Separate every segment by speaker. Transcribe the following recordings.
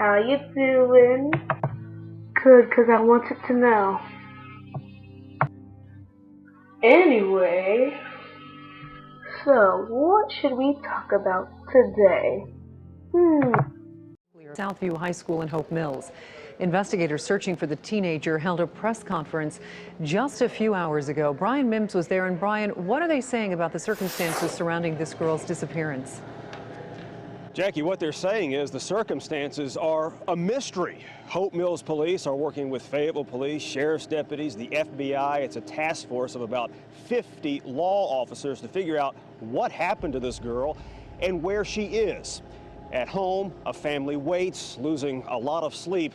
Speaker 1: How you doing? Good, 'cause I wanted to know. Anyway, so what should we talk about today?
Speaker 2: Southview High School in Hope Mills. Investigators searching for the teenager held a press conference just a few hours ago. Brian Mims was there. And Brian, what are they saying about the circumstances surrounding this girl's disappearance?
Speaker 3: Jackie, what they're saying is the circumstances are a mystery. Hope Mills police are working with Fayetteville police, sheriff's deputies, the FBI. It's a task force of about 50 law officers to figure out what happened to this girl and where she is. At home, a family waits, losing a lot of sleep,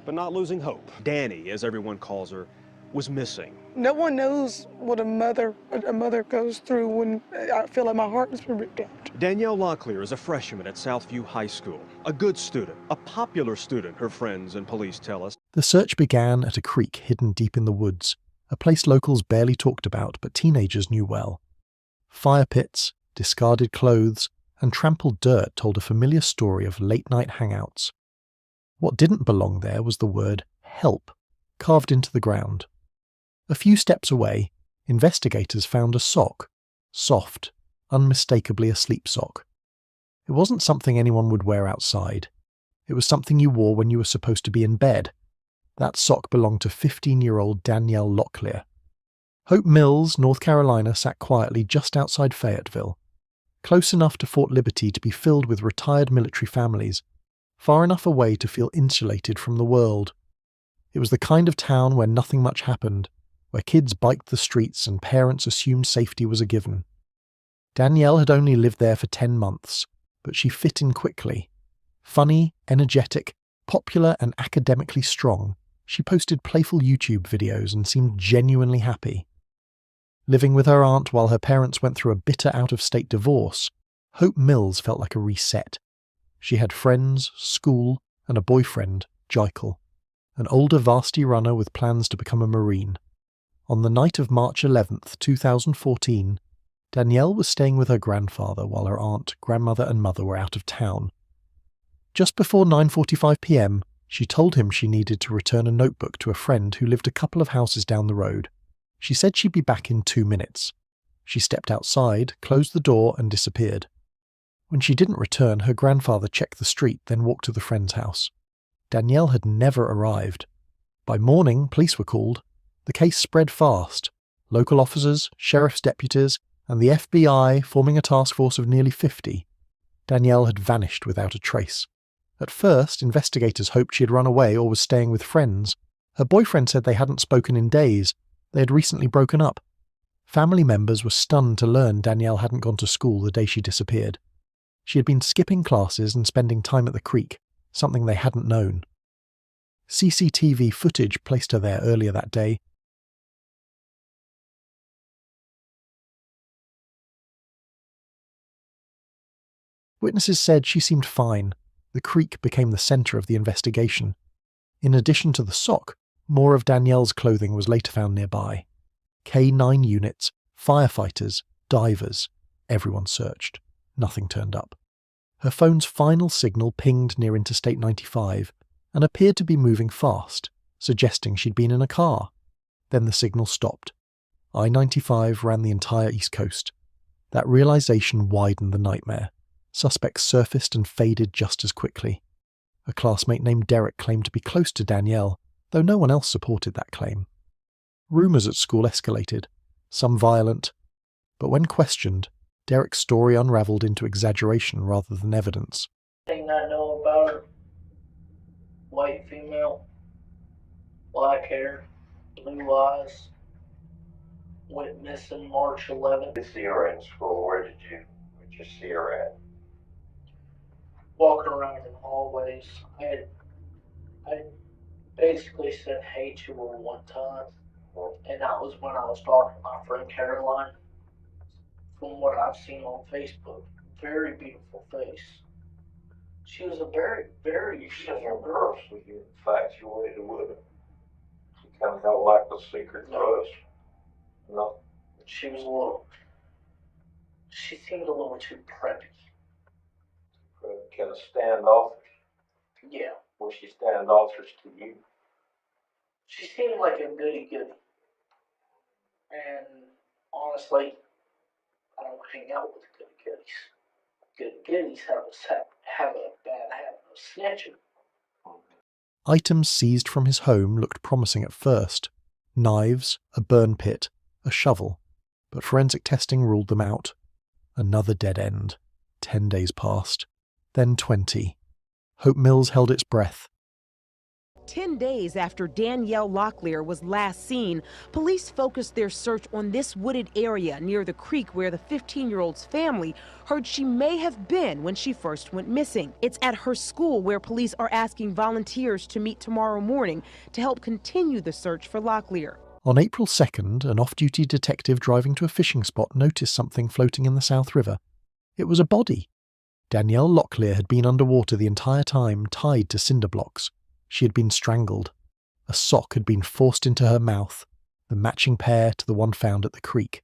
Speaker 3: but not losing hope. Danny, as everyone calls her, was missing.
Speaker 4: No one knows what a mother goes through when I feel like my heart has been ripped out.
Speaker 3: Danielle is a freshman at Southview High School. A good student, a popular student, her friends and police tell us.
Speaker 5: The search began at a creek hidden deep in the woods, a place locals barely talked about but teenagers knew well. Fire pits, discarded clothes, and trampled dirt told a familiar story of late-night hangouts. What didn't belong there was the word "help" carved into the ground. A few steps away, investigators found a sock, soft, unmistakably a sleep sock. It wasn't something anyone would wear outside. It was something you wore when you were supposed to be in bed. That sock belonged to 15-year-old Danielle Locklear. Hope Mills, North Carolina, sat quietly just outside Fayetteville, close enough to Fort Liberty to be filled with retired military families, far enough away to feel insulated from the world. It was the kind of town where nothing much happened, where kids biked the streets and parents assumed safety was a given. Danielle had only lived there for 10 months, but she fit in quickly. Funny, energetic, popular and academically strong, she posted playful YouTube videos and seemed genuinely happy. Living with her aunt while her parents went through a bitter out-of-state divorce, Hope Mills felt like a reset. She had friends, school, and a boyfriend, Jekyll, an older varsity runner with plans to become a Marine. On the night of March 11th, 2014, Danielle was staying with her grandfather while her aunt, grandmother, and mother were out of town. Just before 9:45 p.m., she told him she needed to return a notebook to a friend who lived a couple of houses down the road. She said she'd be back in 2 minutes. She stepped outside, closed the door, and disappeared. When she didn't return, her grandfather checked the street, then walked to the friend's house. Danielle had never arrived. By morning, police were called. The case spread fast. Local officers, sheriff's deputies, and the FBI forming a task force of nearly 50. Danielle had vanished without a trace. At first, investigators hoped she had run away or was staying with friends. Her boyfriend said they hadn't spoken in days. They had recently broken up. Family members were stunned to learn Danielle hadn't gone to school the day she disappeared. She had been skipping classes and spending time at the creek, something they hadn't known. CCTV footage placed her there earlier that day. Witnesses said she seemed fine. The creek became the centre of the investigation. In addition to the sock, more of Danielle's clothing was later found nearby. K-9 units, firefighters, divers, everyone searched. Nothing turned up. Her phone's final signal pinged near Interstate 95 and appeared to be moving fast, suggesting she'd been in a car. Then the signal stopped. I-95 ran the entire East Coast. That realization widened the nightmare. Suspects surfaced and faded just as quickly. A classmate named Derek claimed to be close to Danielle, though no one else supported that claim. Rumours at school escalated, some violent, but when questioned, Derek's story unravelled into exaggeration rather than evidence.
Speaker 6: Thing I know about her: white female, black hair, blue eyes, went missing March 11th.
Speaker 7: Did you see her in school? Where'd you see her at?
Speaker 6: Walking around in hallways. I basically said hey to her one time, and that was when I was talking to my friend Caroline. From what I've seen on Facebook, very beautiful face. She was a very, very beautiful girl.
Speaker 7: So you infatuated with her? She kind of felt like a secret crush? No.
Speaker 6: She seemed a little too preppy.
Speaker 7: Kind of standoffish?
Speaker 6: Yeah.
Speaker 7: Was she standoffish to you?
Speaker 6: She seemed like a goody goody. And honestly, I don't hang out with goody goodies. Goody goodies have a bad habit of snitching.
Speaker 5: Items seized from his home looked promising at first. Knives, a burn pit, a shovel. But forensic testing ruled them out. Another dead end. 10 days passed. Then 20. Hope Mills held its breath.
Speaker 8: 10 days after Danielle Locklear was last seen, police focused their search on this wooded area near the creek where the 15-year-old's family heard she may have been when she first went missing. It's at her school where police are asking volunteers to meet tomorrow morning to help continue the search for Locklear.
Speaker 5: On April 2nd, an off-duty detective driving to a fishing spot noticed something floating in the South River. It was a body. Danielle Locklear had been underwater the entire time, tied to cinder blocks. She had been strangled. A sock had been forced into her mouth, the matching pair to the one found at the creek.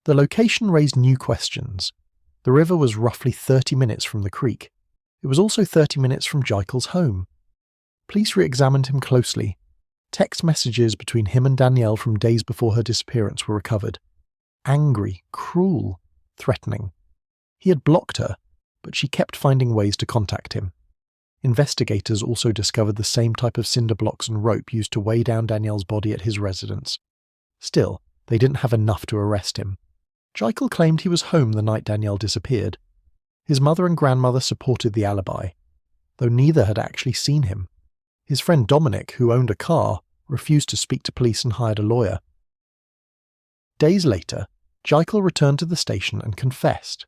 Speaker 5: The location raised new questions. The river was roughly 30 minutes from the creek. It was also 30 minutes from Jekyll's home. Police re-examined him closely. Text messages between him and Danielle from days before her disappearance were recovered. Angry, cruel, threatening. He had blocked her, but she kept finding ways to contact him. Investigators also discovered the same type of cinder blocks and rope used to weigh down Danielle's body at his residence. Still, they didn't have enough to arrest him. Jekyll claimed he was home the night Danielle disappeared. His mother and grandmother supported the alibi, though neither had actually seen him. His friend Dominic, who owned a car, refused to speak to police and hired a lawyer. Days later, Jekyll returned to the station and confessed.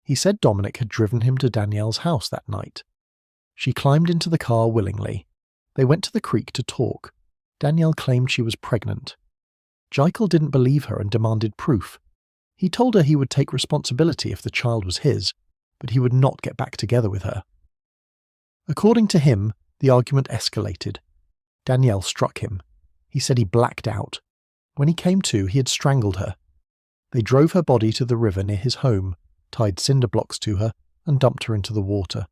Speaker 5: He said Dominic had driven him to Danielle's house that night. She climbed into the car willingly. They went to the creek to talk. Danielle claimed she was pregnant. Jekyll didn't believe her and demanded proof. He told her he would take responsibility if the child was his, but he would not get back together with her. According to him, the argument escalated. Danielle struck him. He said he blacked out. When he came to, he had strangled her. They drove her body to the river near his home, tied cinder blocks to her, and dumped her into the water.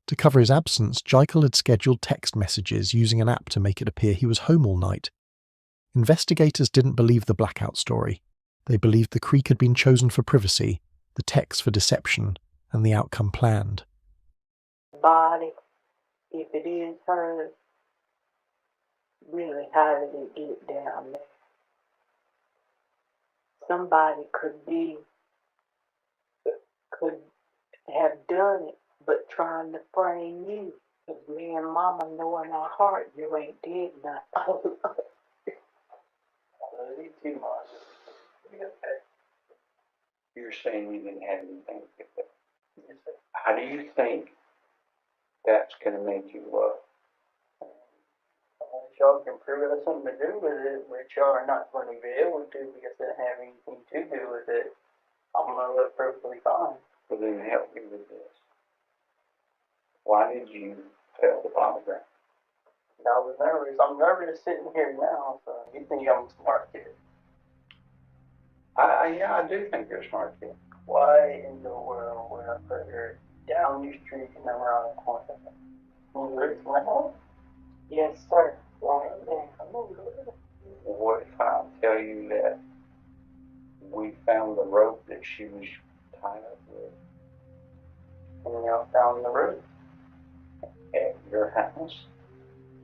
Speaker 5: To cover his absence, Jekyll had scheduled text messages using an app to make it appear he was home all night. Investigators didn't believe the blackout story. They believed the creek had been chosen for privacy, the text for deception, and the outcome planned.
Speaker 9: Body, if it is hers, really how did it get down there? Somebody could have done it, but trying to frame you. Because me and Mama know in our heart you ain't did nothing.
Speaker 6: Too much. Okay.
Speaker 7: You're saying you didn't have anything to do with it.
Speaker 6: Yes, sir.
Speaker 7: How do you think that's going to make you look?
Speaker 6: If y'all can prove it has something to do with it, which y'all are not going to be able to because it doesn't have anything to do with it, I'm going to look perfectly fine.
Speaker 7: Well, then help me with this. Why did you fail the polygraph?
Speaker 6: I was nervous. I'm nervous sitting here now, so you think I'm a smart kid.
Speaker 7: Yeah, I do think you're a smart kid.
Speaker 6: Why in the world would I put her down the street and around the corner? Where's my home? Yes, sir. Right there. I'm over there.
Speaker 7: What if I tell you that we found the rope that she was tied up with
Speaker 6: And y'all found the rope?
Speaker 7: at your house?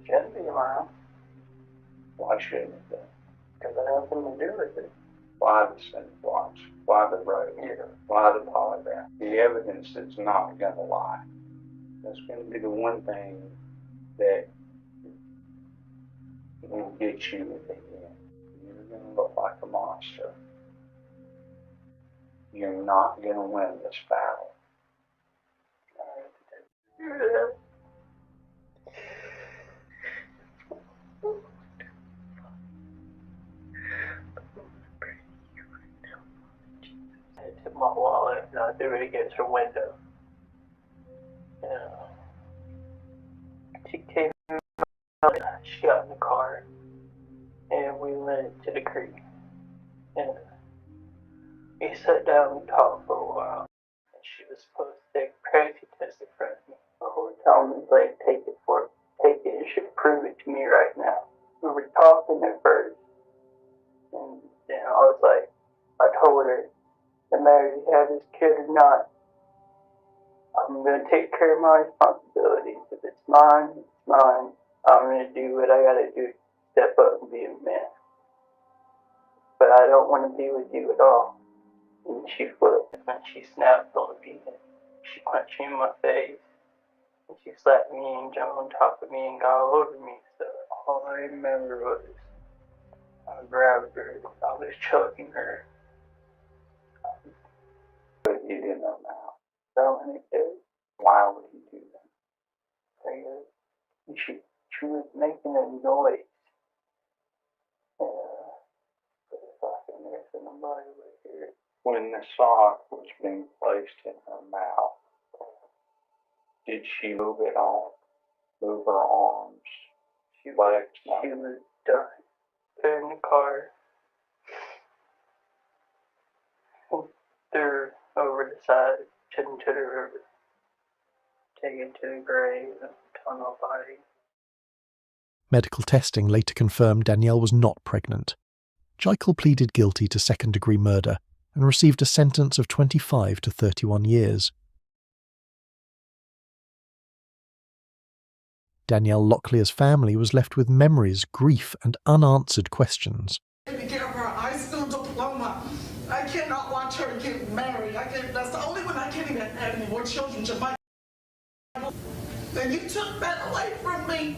Speaker 6: Shouldn't be around.
Speaker 7: Why shouldn't it be?
Speaker 6: Because it has nothing to do with it.
Speaker 7: Why the cinder blocks? Why the rope?
Speaker 6: Yeah.
Speaker 7: Why the polygraph? The evidence that's not going to lie. That's going to be the one thing that will get you in the end. You're going to look like a monster. You're not going to win this battle.
Speaker 6: I took my wallet and I threw it against her window. She came out, she got in the car, and we went to the creek. And we sat down and talked for a while. And she was supposed to take a pregnancy because they're friendly. The whole time was like, take it, you should prove it to me right now. We were talking at first, and then I was like, I told her, no matter if you have this kid or not, I'm going to take care of my responsibilities. If it's mine, it's mine. I'm going to do what I got to do to step up and be a man. But I don't want to be with you at all. And she flipped. When she snapped on me, she punched me in my face. And she slapped me and jumped on top of me and got all over me. So all I remember was I grabbed her. I was choking her. But you didn't know now. So many kids. Why would you do that? She was making a noise. When the sock was being placed in her mouth, did she move it on? Move her arms? She was done. Put her in the car. And threw her over the side, into the river. Take it to the grave and tell nobody.
Speaker 5: Medical testing later confirmed Danielle was not pregnant. Jekyll pleaded guilty to second-degree murder and received a sentence of 25 to 31 years. Danielle Locklear's family was left with memories, grief, and unanswered questions.
Speaker 10: To get her high school diploma. I cannot watch her get married. That's the only one I can't even have any more children to my. And you took that away from me.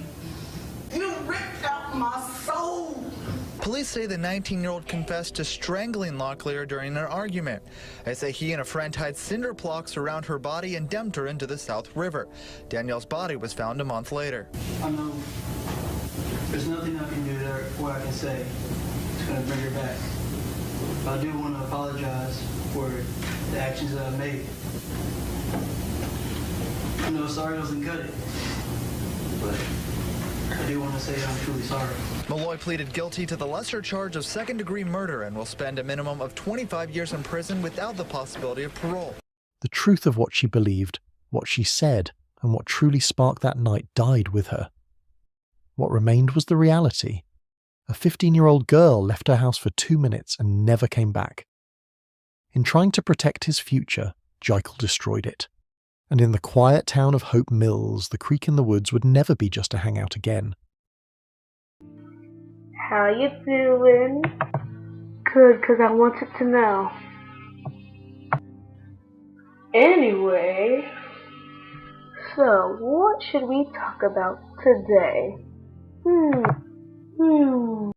Speaker 10: You ripped out my soul.
Speaker 11: Police say the 19-year-old confessed to strangling Locklear during an argument. They say he and a friend tied cinder blocks around her body and dumped her into the South River. Danielle's body was found a month later.
Speaker 12: I know there's nothing I can do there, what I can say. It's going to bring her back. But I do want to apologize for the actions that I made. I know sorry doesn't cut it, but I do want to say I'm truly sorry.
Speaker 11: Malloy pleaded guilty to the lesser charge of second-degree murder and will spend a minimum of 25 years in prison without the possibility of parole.
Speaker 5: The truth of what she believed, what she said, and what truly sparked that night died with her. What remained was the reality. A 15-year-old girl left her house for 2 minutes and never came back. In trying to protect his future, Jekyll destroyed it. And in the quiet town of Hope Mills, the creek in the woods would never be just a hangout again.
Speaker 1: How you doing? Good, 'cause I wanted to know. Anyway, so what should we talk about today?